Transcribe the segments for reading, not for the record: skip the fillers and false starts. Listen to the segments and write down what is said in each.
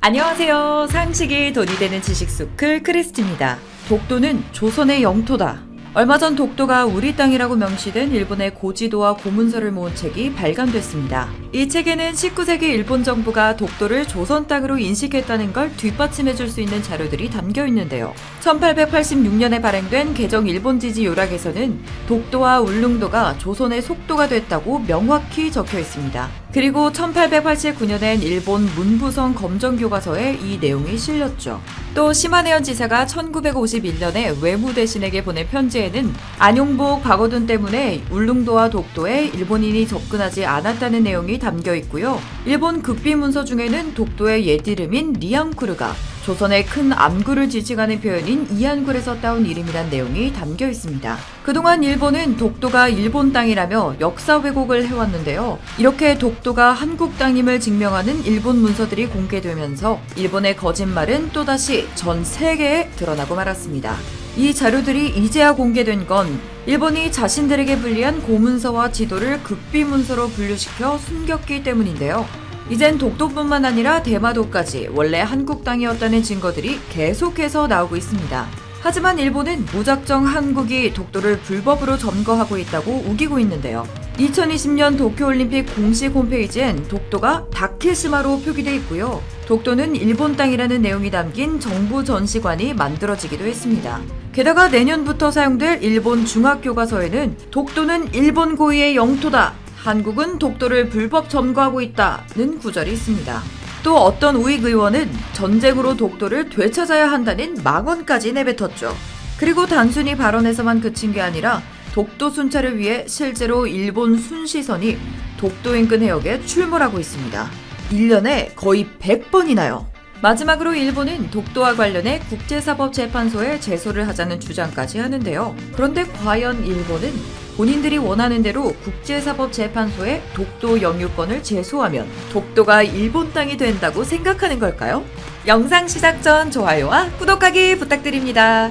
안녕하세요. 상식이 돈이 되는 지식소클 크리스티입니다. 독도는 조선의 영토다. 얼마 전 독도가 우리 땅이라고 명시된 일본의 고지도와 고문서를 모은 책이 발간됐습니다. 이 책에는 19세기 일본 정부가 독도를 조선 땅으로 인식했다는 걸 뒷받침해줄 수 있는 자료들이 담겨 있는데요. 1886년에 발행된 개정 일본지지 요락에서는 독도와 울릉도가 조선의 속도가 됐다고 명확히 적혀 있습니다. 그리고 1889년엔 일본 문부성 검정교과서에 이 내용이 실렸죠. 또 심한해연 지사가 1951년에 외무대신에게 보낸 편지에는 안용복 박어둔 때문에 울릉도와 독도에 일본인이 접근하지 않았다는 내용이 담겨 있고요. 일본 극비 문서 중에는 독도의 옛 이름인 리앙쿠르가 조선의 큰 암구를 지칭하는 표현인 이안굴에서 따온 이름이란 내용이 담겨 있습니다. 그동안 일본은 독도가 일본 땅이라며 역사 왜곡을 해왔는데요. 이렇게 독도가 한국 땅임을 증명하는 일본 문서들이 공개되면서 일본의 거짓말은 또다시 전 세계에 드러나고 말았습니다. 이 자료들이 이제야 공개된 건 일본이 자신들에게 불리한 고문서와 지도를 극비문서로 분류시켜 숨겼기 때문인데요. 이젠 독도뿐만 아니라 대마도까지 원래 한국 땅이었다는 증거들이 계속해서 나오고 있습니다. 하지만 일본은 무작정 한국이 독도를 불법으로 점거하고 있다고 우기고 있는데요. 2020년 도쿄올림픽 공식 홈페이지엔 독도가 다케시마로 표기돼 있고요. 독도는 일본 땅이라는 내용이 담긴 정부 전시관이 만들어지기도 했습니다. 게다가 내년부터 사용될 일본 중학교과서에는 독도는 일본 고유의 영토다. 한국은 독도를 불법 점거하고 있다는 구절이 있습니다. 또 어떤 우익 의원은 전쟁으로 독도를 되찾아야 한다는 망언까지 내뱉었죠. 그리고 단순히 발언에서만 그친 게 아니라 독도 순찰을 위해 실제로 일본 순시선이 독도 인근 해역에 출몰하고 있습니다. 1년에 거의 100번이나요. 마지막으로 일본은 독도와 관련해 국제사법재판소에 제소를 하자는 주장까지 하는데요. 그런데 과연 일본은 본인들이 원하는 대로 국제사법재판소에 독도 영유권을 제소하면 독도가 일본 땅이 된다고 생각하는 걸까요? 영상 시작 전 좋아요와 구독하기 부탁드립니다.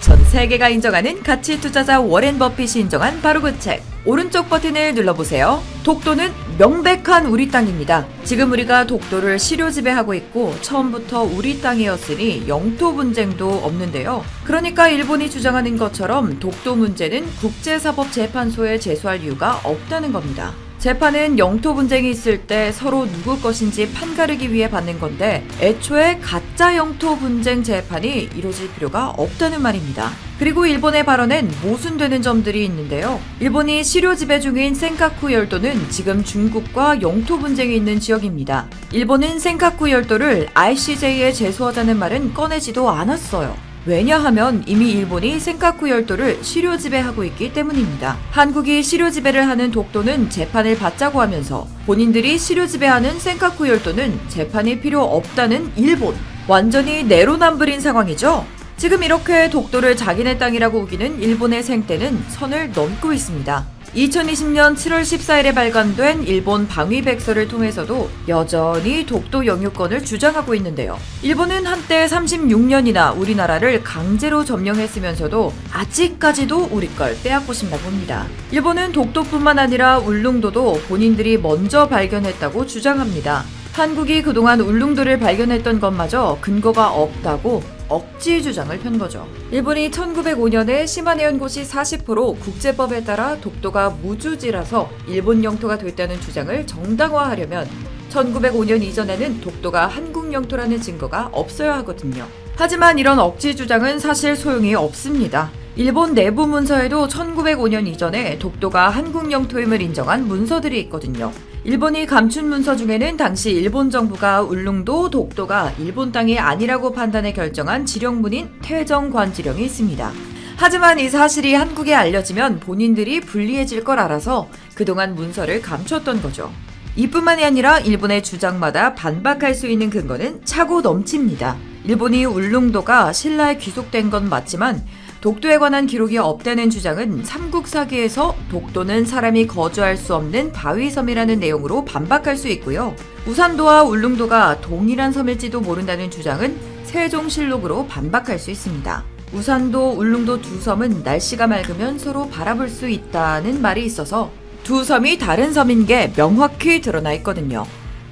전 세계가 인정하는 가치 투자자 워렌 버핏이 인정한 바로 그 책. 오른쪽 버튼을 눌러보세요. 독도는 명백한 우리 땅입니다. 지금 우리가 독도를 실효 지배하고 있고 처음부터 우리 땅이었으니 영토 분쟁도 없는데요. 그러니까 일본이 주장하는 것처럼 독도 문제는 국제사법재판소에 제소할 이유가 없다는 겁니다. 재판은 영토 분쟁이 있을 때 서로 누구 것인지 판가르기 위해 받는 건데 애초에 가짜 영토 분쟁 재판이 이루어질 필요가 없다는 말입니다. 그리고 일본의 발언엔 모순되는 점들이 있는데요. 일본이 실효 지배 중인 센카쿠 열도는 지금 중국과 영토 분쟁이 있는 지역입니다. 일본은 센카쿠 열도를 ICJ에 제소하자는 말은 꺼내지도 않았어요. 왜냐하면 이미 일본이 센카쿠 열도를 실효 지배하고 있기 때문입니다. 한국이 실효 지배를 하는 독도는 재판을 받자고 하면서 본인들이 실효 지배하는 센카쿠 열도는 재판이 필요 없다는 일본. 완전히 내로남불인 상황이죠. 지금 이렇게 독도를 자기네 땅이라고 우기는 일본의 생떼는 선을 넘고 있습니다. 2020년 7월 14일에 발간된 일본 방위백서를 통해서도 여전히 독도 영유권을 주장하고 있는데요. 일본은 한때 36년이나 우리나라를 강제로 점령했으면서도 아직까지도 우리 걸 빼앗고 싶나 봅니다. 일본은 독도뿐만 아니라 울릉도도 본인들이 먼저 발견했다고 주장합니다. 한국이 그동안 울릉도를 발견했던 것마저 근거가 없다고 억지 주장을 편 거죠. 일본이 1905년에 심한해연고시 40% 국제법에 따라 독도가 무주지라서 일본 영토가 됐다는 주장을 정당화하려면 1905년 이전에는 독도가 한국 영토라는 증거가 없어야 하거든요. 하지만 이런 억지 주장은 사실 소용이 없습니다. 일본 내부 문서에도 1905년 이전에 독도가 한국 영토임을 인정한 문서들이 있거든요. 일본이 감춘 문서 중에는 당시 일본 정부가 울릉도, 독도가 일본 땅이 아니라고 판단해 결정한 지령문인 태정관지령이 있습니다. 하지만 이 사실이 한국에 알려지면 본인들이 불리해질 걸 알아서 그동안 문서를 감췄던 거죠. 이뿐만이 아니라 일본의 주장마다 반박할 수 있는 근거는 차고 넘칩니다. 일본이 울릉도가 신라에 귀속된 건 맞지만 독도에 관한 기록이 없다는 주장은 삼국사기에서 독도는 사람이 거주할 수 없는 바위섬이라는 내용으로 반박할 수 있고요. 우산도와 울릉도가 동일한 섬일지도 모른다는 주장은 세종실록으로 반박할 수 있습니다. 우산도, 울릉도 두 섬은 날씨가 맑으면 서로 바라볼 수 있다는 말이 있어서 두 섬이 다른 섬인 게 명확히 드러나 있거든요.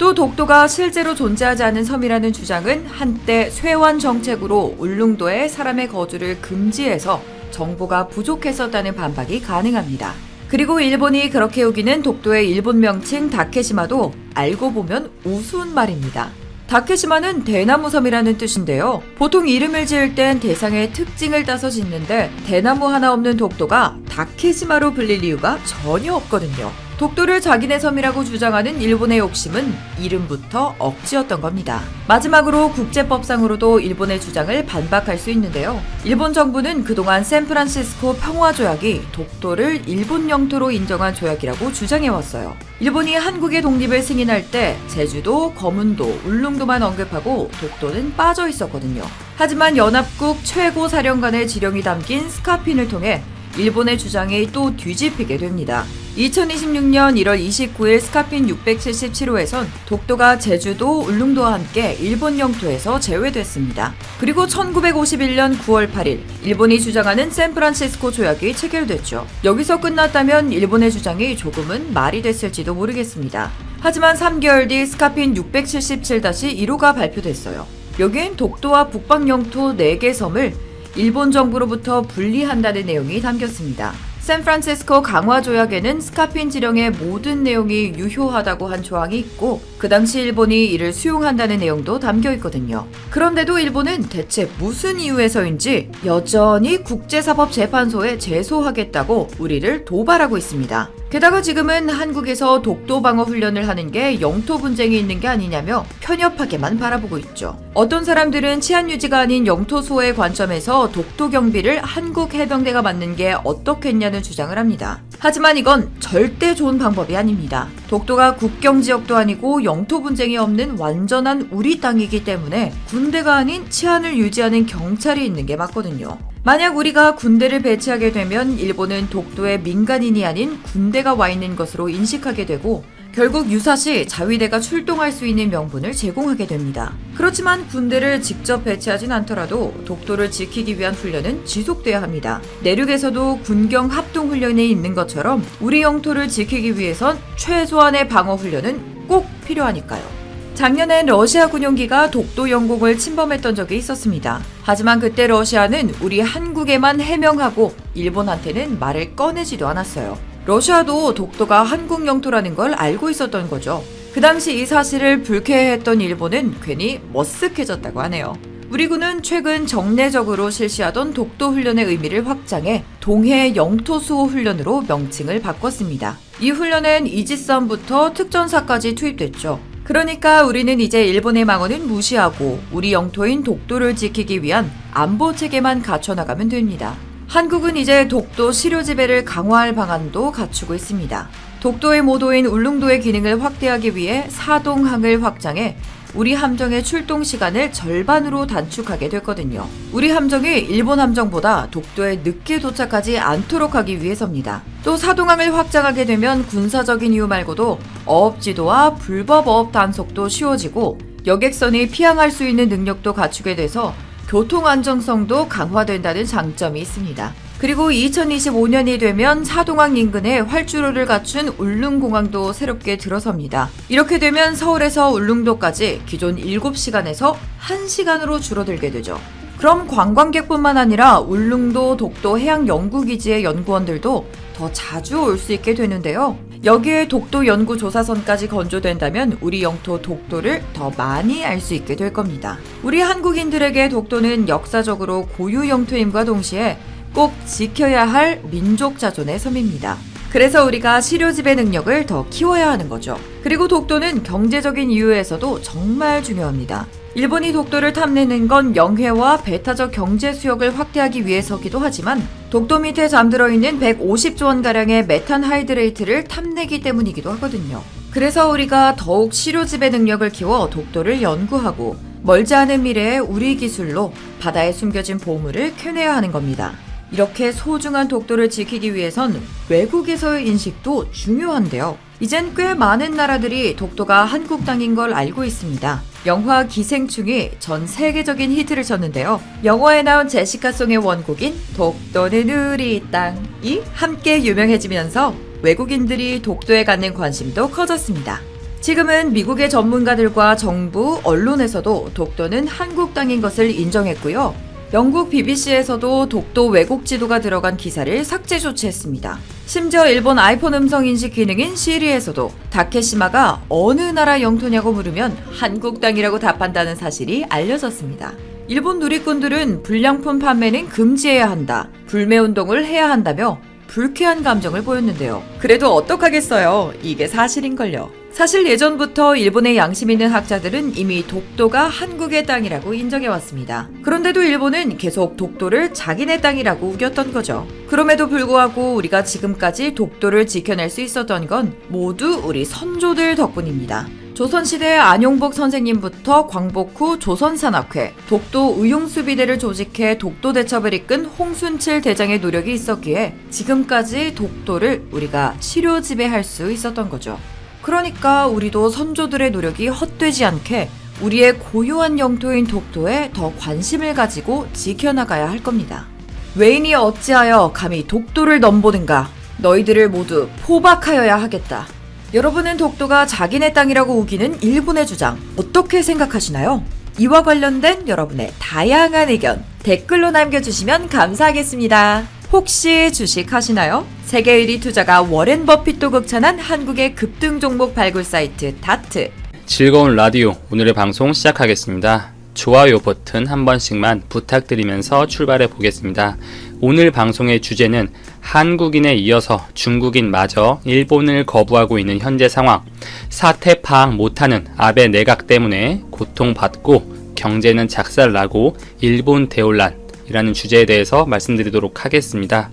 또 독도가 실제로 존재하지 않은 섬이라는 주장은 한때 쇄환 정책으로 울릉도에 사람의 거주를 금지해서 정보가 부족했었다는 반박이 가능합니다. 그리고 일본이 그렇게 여기는 독도의 일본 명칭 다케시마도 알고 보면 우스운 말입니다. 다케시마는 대나무섬이라는 뜻인데요. 보통 이름을 지을 땐 대상의 특징을 따서 짓는데 대나무 하나 없는 독도가 다케시마로 불릴 이유가 전혀 없거든요. 독도를 자기네 섬이라고 주장하는 일본의 욕심은 이름부터 억지였던 겁니다. 마지막으로 국제법상으로도 일본의 주장을 반박할 수 있는데요. 일본 정부는 그동안 샌프란시스코 평화조약이 독도를 일본 영토로 인정한 조약이라고 주장해왔어요. 일본이 한국의 독립을 승인할 때 제주도, 거문도, 울릉도만 언급하고 독도는 빠져 있었거든요. 하지만 연합국 최고 사령관의 지령이 담긴 스카핀을 통해 일본의 주장이 또 뒤집히게 됩니다. 2026년 1월 29일 스카핀 677호에선 독도가 제주도, 울릉도와 함께 일본 영토에서 제외됐습니다. 그리고 1951년 9월 8일 일본이 주장하는 샌프란시스코 조약이 체결됐죠. 여기서 끝났다면 일본의 주장이 조금은 말이 됐을지도 모르겠습니다. 하지만 3개월 뒤 스카핀 677-1호가 발표됐어요. 여기엔 독도와 북방 영토 4개 섬을 일본 정부로부터 분리한다는 내용이 담겼습니다. 샌프란시스코 강화 조약에는 스카핀 지령의 모든 내용이 유효하다고 한 조항이 있고 그 당시 일본이 이를 수용한다는 내용도 담겨 있거든요. 그런데도 일본은 대체 무슨 이유에서인지 여전히 국제사법재판소에 제소하겠다고 우리를 도발하고 있습니다. 게다가 지금은 한국에서 독도 방어 훈련을 하는 게 영토 분쟁이 있는 게 아니냐며 편협하게만 바라보고 있죠. 어떤 사람들은 치안 유지가 아닌 영토 수호의 관점에서 독도 경비를 한국 해병대가 맡는 게 어떻겠냐는 주장을 합니다. 하지만 이건 절대 좋은 방법이 아닙니다. 독도가 국경 지역도 아니고 영토 분쟁이 없는 완전한 우리 땅이기 때문에 군대가 아닌 치안을 유지하는 경찰이 있는 게 맞거든요. 만약 우리가 군대를 배치하게 되면 일본은 독도에 민간인이 아닌 군대가 와 있는 것으로 인식하게 되고 결국 유사시 자위대가 출동할 수 있는 명분을 제공하게 됩니다. 그렇지만 군대를 직접 배치하진 않더라도 독도를 지키기 위한 훈련은 지속돼야 합니다. 내륙에서도 군경 합동 훈련이 있는 것처럼 우리 영토를 지키기 위해선 최소한의 방어 훈련은 꼭 필요하니까요. 작년엔 러시아 군용기가 독도 영공을 침범했던 적이 있었습니다. 하지만 그때 러시아는 우리 한국에만 해명하고 일본한테는 말을 꺼내지도 않았어요. 러시아도 독도가 한국 영토라는 걸 알고 있었던 거죠. 그 당시 이 사실을 불쾌해했던 일본은 괜히 머쓱해졌다고 하네요. 우리 군은 최근 정례적으로 실시하던 독도 훈련의 의미를 확장해 동해 영토 수호 훈련으로 명칭을 바꿨습니다. 이 훈련엔 이지스함부터 특전사까지 투입됐죠. 그러니까 우리는 이제 일본의 망언은 무시하고 우리 영토인 독도를 지키기 위한 안보 체계만 갖춰나가면 됩니다. 한국은 이제 독도 시료 지배를 강화할 방안도 갖추고 있습니다. 독도의 모도인 울릉도의 기능을 확대하기 위해 사동항을 확장해 우리 함정의 출동 시간을 절반으로 단축하게 됐거든요. 우리 함정이 일본 함정보다 독도에 늦게 도착하지 않도록 하기 위해서입니다. 또 사동항을 확장하게 되면 군사적인 이유 말고도 어업지도와 불법 어업 단속도 쉬워지고 여객선이 피항할 수 있는 능력도 갖추게 돼서 교통 안정성도 강화된다는 장점이 있습니다. 그리고 2025년이 되면 사동항 인근에 활주로를 갖춘 울릉공항도 새롭게 들어섭니다. 이렇게 되면 서울에서 울릉도까지 기존 7시간에서 1시간으로 줄어들게 되죠. 그럼 관광객뿐만 아니라 울릉도 독도 해양연구기지의 연구원들도 더 자주 올 수 있게 되는데요. 여기에 독도 연구조사선까지 건조된다면 우리 영토 독도를 더 많이 알 수 있게 될 겁니다. 우리 한국인들에게 독도는 역사적으로 고유 영토임과 동시에 꼭 지켜야 할 민족 자존의 섬입니다. 그래서 우리가 시료 지배 능력을 더 키워야 하는 거죠. 그리고 독도는 경제적인 이유에서도 정말 중요합니다. 일본이 독도를 탐내는 건 영해와 배타적 경제 수역을 확대하기 위해서기도 하지만 독도 밑에 잠들어 있는 150조 원가량의 메탄 하이드레이트를 탐내기 때문이기도 하거든요. 그래서 우리가 더욱 시료 지배 능력을 키워 독도를 연구하고 멀지 않은 미래에 우리 기술로 바다에 숨겨진 보물을 캐내야 하는 겁니다. 이렇게 소중한 독도를 지키기 위해선 외국에서의 인식도 중요한데요. 이젠 꽤 많은 나라들이 독도가 한국 땅인 걸 알고 있습니다. 영화 기생충이 전 세계적인 히트를 쳤는데요. 영화에 나온 제시카송의 원곡인 독도는 우리 땅이 함께 유명해지면서 외국인들이 독도에 갖는 관심도 커졌습니다. 지금은 미국의 전문가들과 정부, 언론에서도 독도는 한국 땅인 것을 인정했고요. 영국 BBC에서도 독도 왜곡 지도가 들어간 기사를 삭제 조치했습니다. 심지어 일본 아이폰 음성 인식 기능인 시리에서도 다케시마가 어느 나라 영토냐고 물으면 한국 땅이라고 답한다는 사실이 알려졌습니다. 일본 누리꾼들은 불량품 판매는 금지해야 한다, 불매운동을 해야 한다며 불쾌한 감정을 보였는데요. 그래도 어떡하겠어요. 이게 사실인걸요. 사실 예전부터 일본의 양심 있는 학자들은 이미 독도가 한국의 땅이라고 인정해왔습니다. 그런데도 일본은 계속 독도를 자기네 땅이라고 우겼던 거죠. 그럼에도 불구하고 우리가 지금까지 독도를 지켜낼 수 있었던 건 모두 우리 선조들 덕분입니다. 조선시대 안용복 선생님부터 광복 후 조선산악회, 독도 의용수비대를 조직해 독도 대첩을 이끈 홍순칠 대장의 노력이 있었기에 지금까지 독도를 우리가 치료 지배할 수 있었던 거죠. 그러니까 우리도 선조들의 노력이 헛되지 않게 우리의 고유한 영토인 독도에 더 관심을 가지고 지켜나가야 할 겁니다. 외인이 어찌하여 감히 독도를 넘보는가? 너희들을 모두 포박하여야 하겠다. 여러분은 독도가 자기네 땅이라고 우기는 일본의 주장 어떻게 생각하시나요? 이와 관련된 여러분의 다양한 의견 댓글로 남겨주시면 감사하겠습니다. 혹시 주식 하시나요? 세계 1위 투자가 워렌 버핏도 극찬한 한국의 급등 종목 발굴 사이트 다트. 즐거운 라디오 오늘의 방송 시작하겠습니다. 좋아요 버튼 한 번씩만 부탁드리면서 출발해 보겠습니다. 오늘 방송의 주제는 한국인에 이어서 중국인마저 일본을 거부하고 있는 현재 상황, 사태 파악 못하는 아베 내각 때문에 고통받고 경제는 작살나고 일본 대혼란 이라는 주제에 대해서 말씀드리도록 하겠습니다.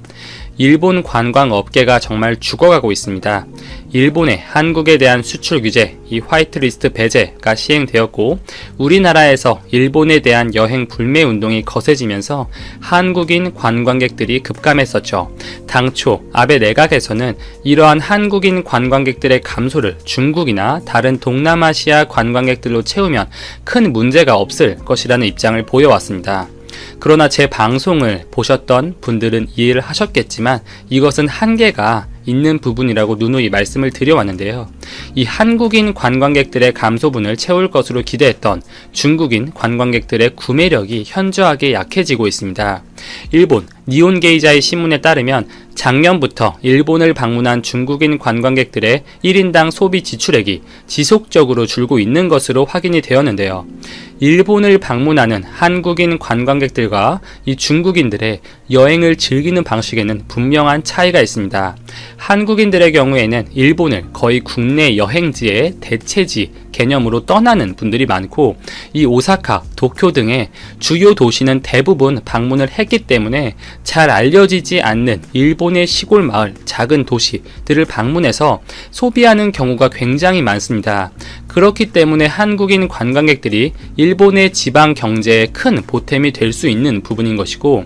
일본 관광업계가 정말 죽어가고 있습니다. 일본의 한국에 대한 수출 규제, 이 화이트리스트 배제가 시행되었고 우리나라에서 일본에 대한 여행 불매 운동이 거세지면서 한국인 관광객들이 급감했었죠. 당초 아베 내각에서는 이러한 한국인 관광객들의 감소를 중국이나 다른 동남아시아 관광객들로 채우면 큰 문제가 없을 것이라는 입장을 보여왔습니다. 그러나 제 방송을 보셨던 분들은 이해를 하셨겠지만 이것은 한계가 있는 부분이라고 누누이 말씀을 드려왔는데요. 이 한국인 관광객들의 감소분을 채울 것으로 기대했던 중국인 관광객들의 구매력이 현저하게 약해지고 있습니다. 일본 니혼게이자의 신문에 따르면 작년부터 일본을 방문한 중국인 관광객들의 1인당 소비 지출액이 지속적으로 줄고 있는 것으로 확인이 되었는데요. 일본을 방문하는 한국인 관광객들과 이 중국인들의 여행을 즐기는 방식에는 분명한 차이가 있습니다. 한국인들의 경우에는 일본을 거의 국내 여행지의 대체지 개념으로 떠나는 분들이 많고 이 오사카, 도쿄 등의 주요 도시는 대부분 방문을 했기 때문에 잘 알려지지 않는 일본의 시골 마을, 작은 도시들을 방문해서 소비하는 경우가 굉장히 많습니다. 그렇기 때문에 한국인 관광객들이 일본의 지방 경제에 큰 보탬이 될 수 있는 부분인 것이고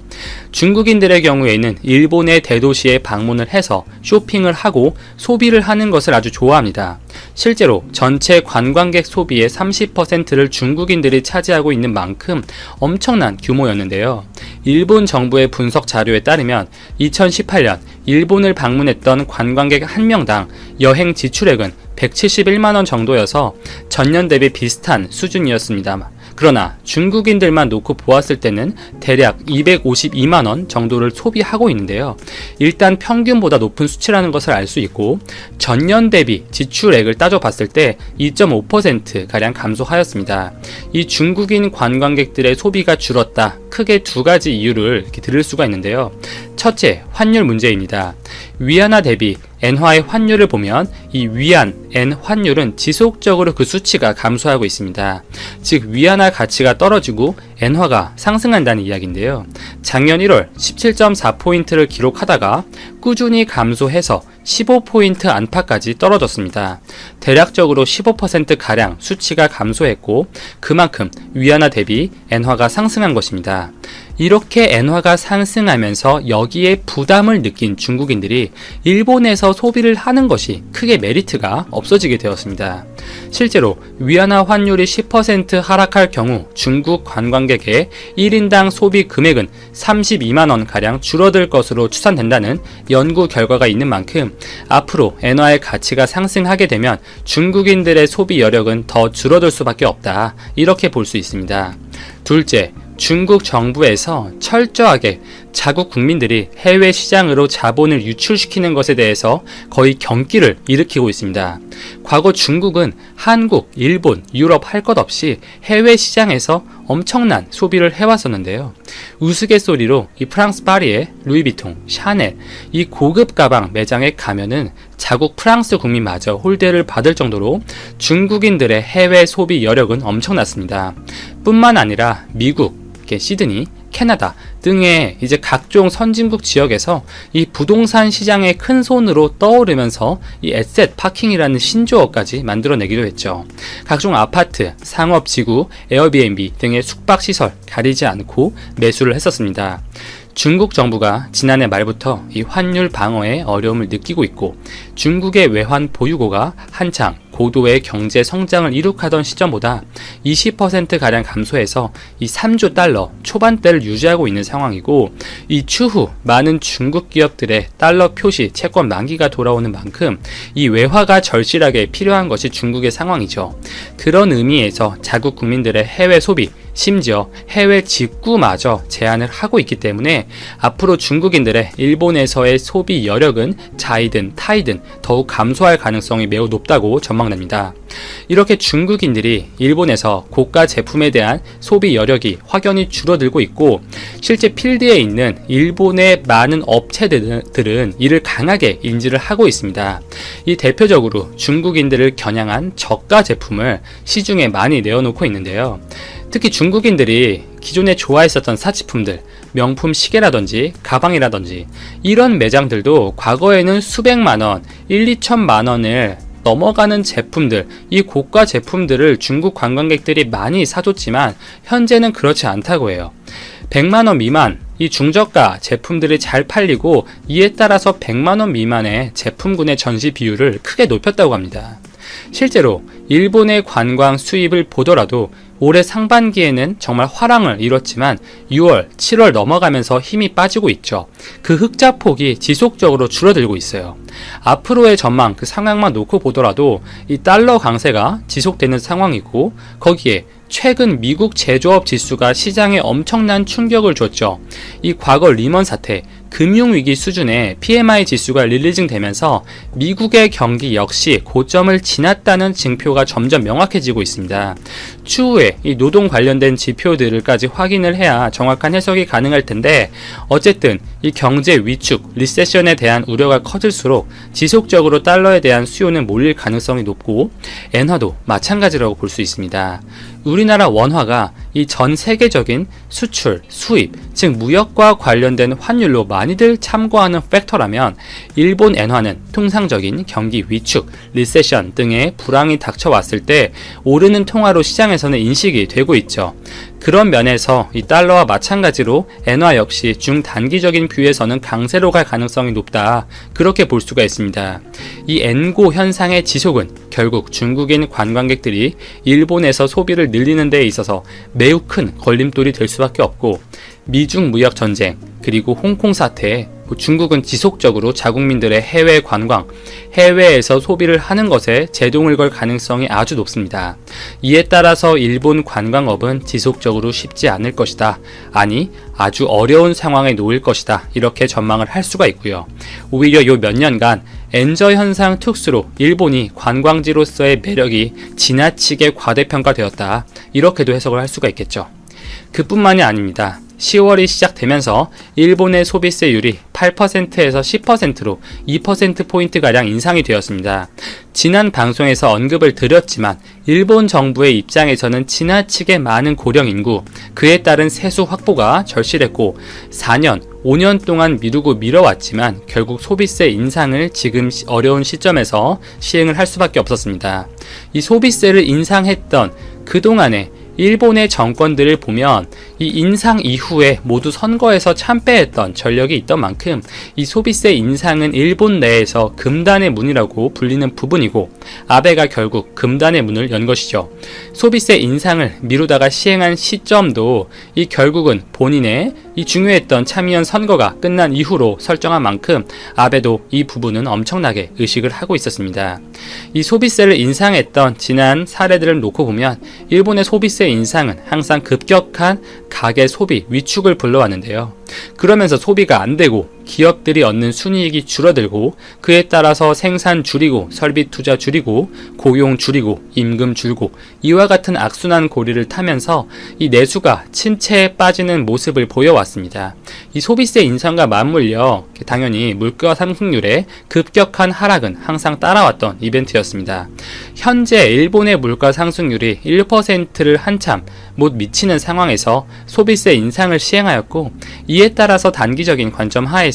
중국인들의 경우에는 일본의 대도시에 방문을 해서 쇼핑을 하고 소비를 하는 것을 아주 좋아합니다. 실제로 전체 관광객 소비의 30%를 중국인들이 차지하고 있는 만큼 엄청난 규모였는데요. 일본 정부의 분석 자료에 따르면 2018년 일본을 방문했던 관광객 한 명당 여행 지출액은 171만원 정도여서 전년 대비 비슷한 수준이었습니다. 그러나 중국인들만 놓고 보았을 때는 대략 252만원 정도를 소비하고 있는데요. 일단 평균보다 높은 수치라는 것을 알 수 있고 전년 대비 지출액을 따져봤을 때 2.5%가량 감소하였습니다. 이 중국인 관광객들의 소비가 줄었다. 크게 두 가지 이유를 이렇게 들을 수가 있는데요. 첫째, 환율 문제입니다. 위안화 대비 엔화의 환율을 보면 이 위안, 엔 환율은 지속적으로 그 수치가 감소하고 있습니다. 즉 위안화 가치가 떨어지고 엔화가 상승한다는 이야기인데요. 작년 1월 17.4포인트를 기록하다가 꾸준히 감소해서 15포인트 안팎까지 떨어졌습니다. 대략적으로 15%가량 수치가 감소했고 그만큼 위안화 대비 엔화가 상승한 것입니다. 이렇게 엔화가 상승하면서 여기에 부담을 느낀 중국인들이 일본에서 소비를 하는 것이 크게 메리트가 없어지게 되었습니다. 실제로 위안화 환율이 10% 하락할 경우 중국 관광객의 1인당 소비 금액은 32만원 가량 줄어들 것으로 추산된다는 연구 결과가 있는 만큼 앞으로 엔화의 가치가 상승하게 되면 중국인들의 소비 여력은 더 줄어들 수밖에 없다, 이렇게 볼 수 있습니다. 둘째, 중국 정부에서 철저하게 자국 국민들이 해외 시장으로 자본을 유출시키는 것에 대해서 거의 경기를 일으키고 있습니다. 과거 중국은 한국, 일본, 유럽 할 것 없이 해외 시장에서 엄청난 소비를 해왔었는데요. 우스갯소리로 이 프랑스 파리의 루이비통, 샤넬, 이 고급 가방 매장에 가면은 자국 프랑스 국민마저 홀대를 받을 정도로 중국인들의 해외 소비 여력은 엄청났습니다. 뿐만 아니라 미국, 시드니, 캐나다 등의 이제 각종 선진국 지역에서 이 부동산 시장의 큰 손으로 떠오르면서 이 에셋 파킹이라는 신조어까지 만들어내기도 했죠. 각종 아파트, 상업지구, 에어비앤비 등의 숙박시설 가리지 않고 매수를 했었습니다. 중국 정부가 지난해 말부터 이 환율 방어에 어려움을 느끼고 있고 중국의 외환 보유고가 한창 고도의 경제 성장을 이룩하던 시점보다 20%가량 감소해서 이 3조 달러 초반대를 유지하고 있는 상황이고, 이 추후 많은 중국 기업들의 달러 표시 채권 만기가 돌아오는 만큼 이 외화가 절실하게 필요한 것이 중국의 상황이죠. 그런 의미에서 자국 국민들의 해외 소비, 심지어 해외 직구마저 제한을 하고 있기 때문에 앞으로 중국인들의 일본에서의 소비 여력은 자이든 타이든 더욱 감소할 가능성이 매우 높다고 전망됩니다. 이렇게 중국인들이 일본에서 고가 제품에 대한 소비 여력이 확연히 줄어들고 있고, 실제 필드에 있는 일본의 많은 업체들은 이를 강하게 인지를 하고 있습니다. 이 대표적으로 중국인들을 겨냥한 저가 제품을 시중에 많이 내어놓고 있는데요. 특히 중국인들이 기존에 좋아했었던 사치품들, 명품 시계라든지 가방이라든지 이런 매장들도 과거에는 수백만원, 1~2천만원을 넘어가는 제품들, 이 고가 제품들을 중국 관광객들이 많이 사줬지만 현재는 그렇지 않다고 해요. 100만원 미만, 이 중저가 제품들이 잘 팔리고 이에 따라서 100만원 미만의 제품군의 전시 비율을 크게 높였다고 합니다. 실제로 일본의 관광 수입을 보더라도 올해 상반기에는 정말 화랑을 이뤘지만 6월, 7월 넘어가면서 힘이 빠지고 있죠. 그 흑자폭이 지속적으로 줄어들고 있어요. 앞으로의 전망, 그 상황만 놓고 보더라도 이 달러 강세가 지속되는 상황이고, 거기에 최근 미국 제조업 지수가 시장에 엄청난 충격을 줬죠. 이 과거 리먼 사태, 금융위기 수준의 PMI 지수가 릴리징 되면서 미국의 경기 역시 고점을 지났다는 징표가 점점 명확해지고 있습니다. 추후에 이 노동 관련된 지표들까지 확인을 해야 정확한 해석이 가능할 텐데, 어쨌든 이 경제 위축, 리세션에 대한 우려가 커질수록 지속적으로 달러에 대한 수요는 몰릴 가능성이 높고, 엔화도 마찬가지라고 볼 수 있습니다. 우리나라 원화가 이 전 세계적인 수출, 수입, 즉 무역과 관련된 환율로 많이들 참고하는 팩터라면 일본 엔화는 통상적인 경기 위축, 리세션 등의 불황이 닥쳐왔을 때 오르는 통화로 시장에서는 인식이 되고 있죠. 그런 면에서 이 달러와 마찬가지로 엔화 역시 중단기적인 뷰에서는 강세로 갈 가능성이 높다, 그렇게 볼 수가 있습니다. 이 엔고 현상의 지속은 결국 중국인 관광객들이 일본에서 소비를 늘리는 데 있어서 매우 큰 걸림돌이 될 수밖에 없고, 미중 무역 전쟁, 그리고 홍콩 사태에 중국은 지속적으로 자국민들의 해외 관광, 해외에서 소비를 하는 것에 제동을 걸 가능성이 아주 높습니다. 이에 따라서 일본 관광업은 지속적으로 쉽지 않을 것이다, 아니 아주 어려운 상황에 놓일 것이다, 이렇게 전망을 할 수가 있고요. 오히려 요 몇 년간 엔저 현상 특수로 일본이 관광지로서의 매력이 지나치게 과대평가되었다, 이렇게도 해석을 할 수가 있겠죠. 그뿐만이 아닙니다. 10월이 시작되면서 일본의 소비세율이 8%에서 10%로 2%포인트가량 인상이 되었습니다. 지난 방송에서 언급을 드렸지만 일본 정부의 입장에서는 지나치게 많은 고령 인구, 그에 따른 세수 확보가 절실했고 4년, 5년 동안 미루고 미뤄왔지만 결국 소비세 인상을 지금 어려운 시점에서 시행을 할 수밖에 없었습니다. 이 소비세를 인상했던 그동안에 일본의 정권들을 보면 이 인상 이후에 모두 선거에서 참패했던 전력이 있던 만큼 이 소비세 인상은 일본 내에서 금단의 문이라고 불리는 부분이고, 아베가 결국 금단의 문을 연 것이죠. 소비세 인상을 미루다가 시행한 시점도 이 결국은 본인의 이 중요했던 참의원 선거가 끝난 이후로 설정한 만큼 아베도 이 부분은 엄청나게 의식을 하고 있었습니다. 이 소비세를 인상했던 지난 사례들을 놓고 보면 일본의 소비세 인상은 항상 급격한 가계 소비 위축을 불러왔는데요. 그러면서 소비가 안 되고 기업들이 얻는 순이익이 줄어들고, 그에 따라서 생산 줄이고 설비 투자 줄이고 고용 줄이고 임금 줄고, 이와 같은 악순환 고리를 타면서 이 내수가 침체에 빠지는 모습을 보여왔습니다. 이 소비세 인상과 맞물려 당연히 물가 상승률의 급격한 하락은 항상 따라왔던 이벤트였습니다. 현재 일본의 물가 상승률이 1%를 한참 못 미치는 상황에서 소비세 인상을 시행하였고, 이에 따라서 단기적인 관점 하에서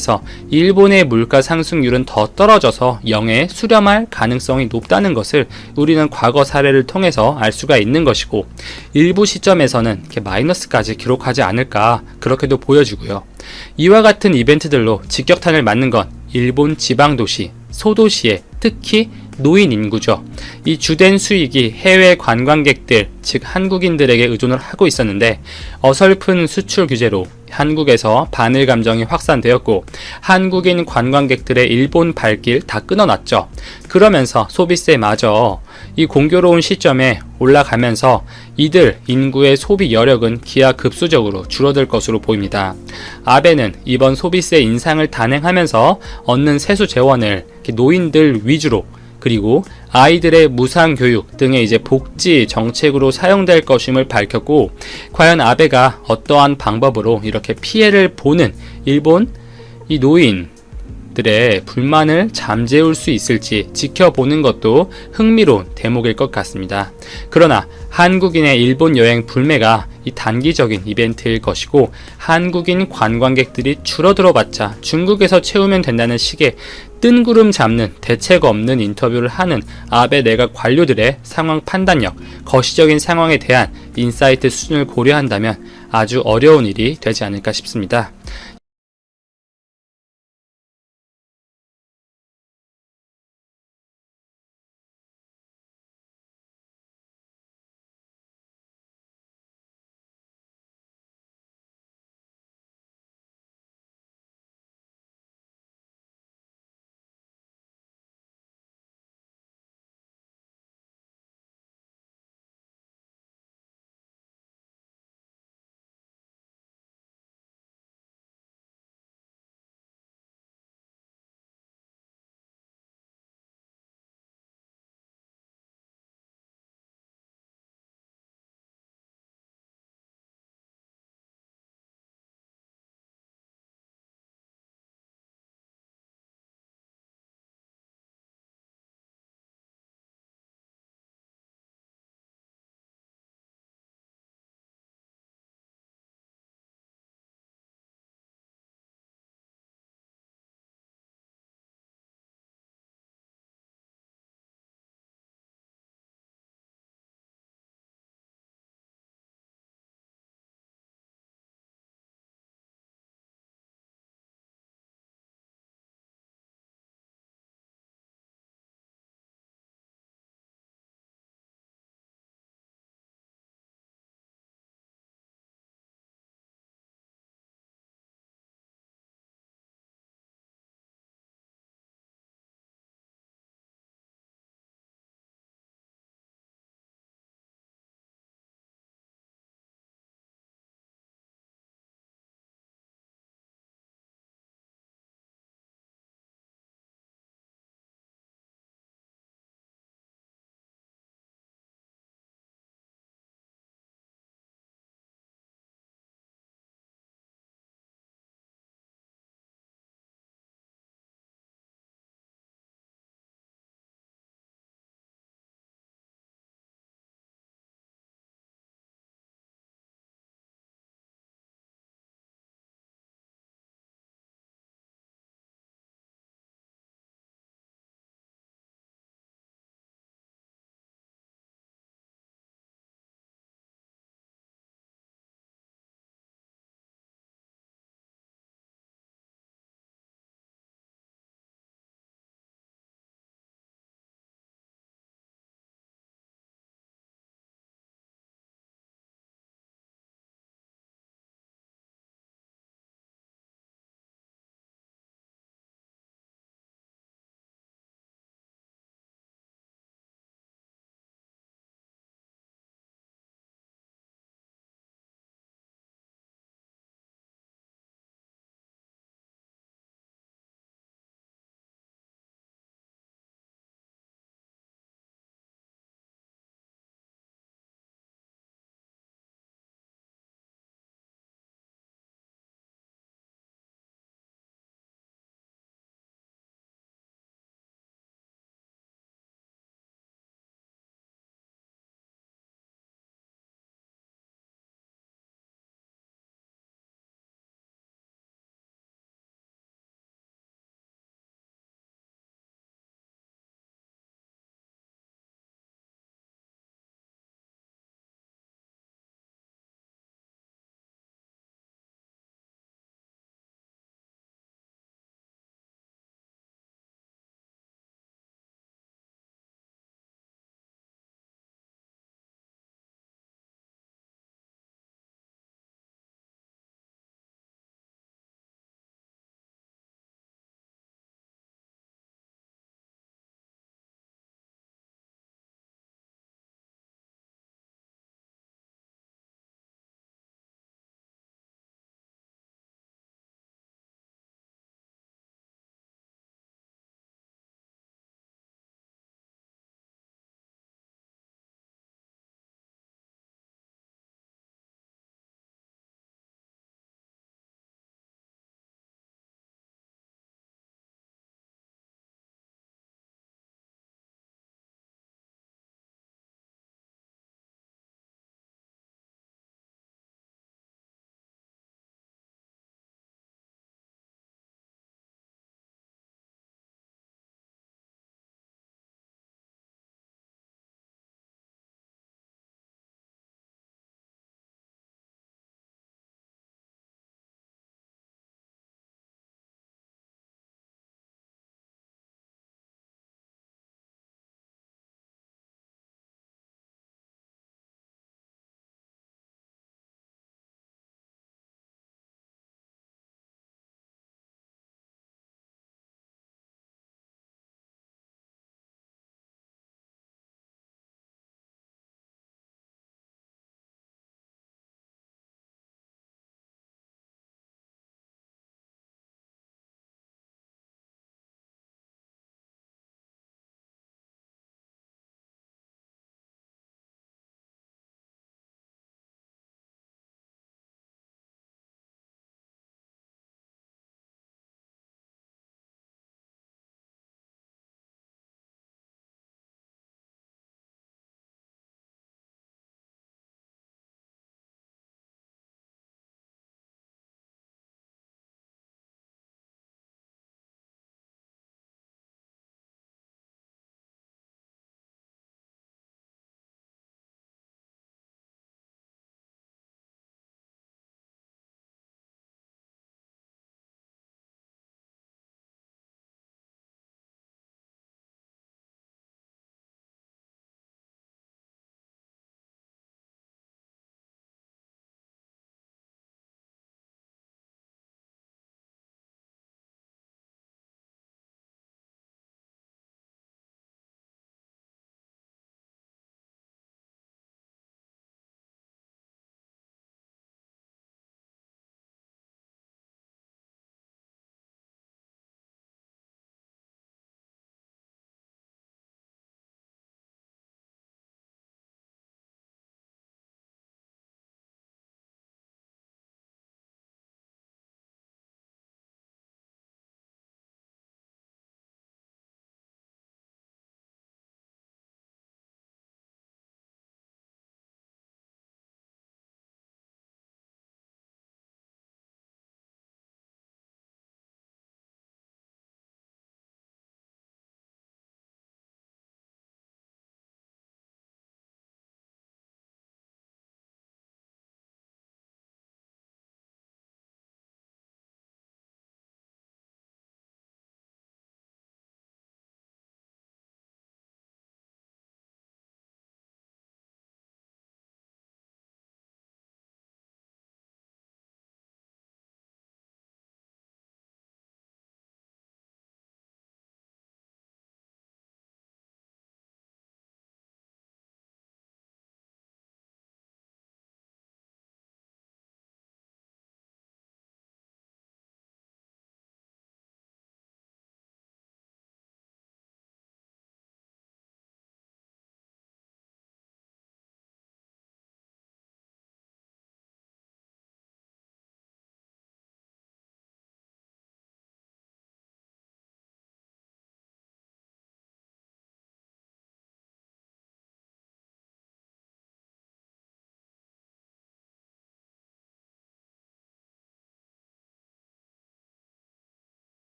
일본의 물가 상승률은 더 떨어져서 0에 수렴할 가능성이 높다는 것을 우리는 과거 사례를 통해서 알 수가 있는 것이고, 일부 시점에서는 이렇게 마이너스까지 기록하지 않을까 그렇게도 보여지고요. 이와 같은 이벤트들로 직격탄을 맞는 건 일본 지방도시, 소도시의 특히 노인 인구죠. 이 주된 수익이 해외 관광객들, 즉 한국인들에게 의존을 하고 있었는데, 어설픈 수출 규제로 한국에서 반일 감정이 확산되었고, 한국인 관광객들의 일본 발길 다 끊어놨죠. 그러면서 소비세마저 이 공교로운 시점에 올라가면서 이들 인구의 소비 여력은 기하급수적으로 줄어들 것으로 보입니다. 아베는 이번 소비세 인상을 단행하면서 얻는 세수 재원을 노인들 위주로, 그리고 아이들의 무상교육 등의 이제 복지 정책으로 사용될 것임을 밝혔고, 과연 아베가 어떠한 방법으로 이렇게 피해를 보는 일본 이 노인들의 불만을 잠재울 수 있을지 지켜보는 것도 흥미로운 대목일 것 같습니다. 그러나 한국인의 일본 여행 불매가 이 단기적인 이벤트일 것이고, 한국인 관광객들이 줄어들어봤자 중국에서 채우면 된다는 식의 뜬구름 잡는 대책 없는 인터뷰를 하는 아베 내각 관료들의 상황 판단력, 거시적인 상황에 대한 인사이트 수준을 고려한다면 아주 어려운 일이 되지 않을까 싶습니다.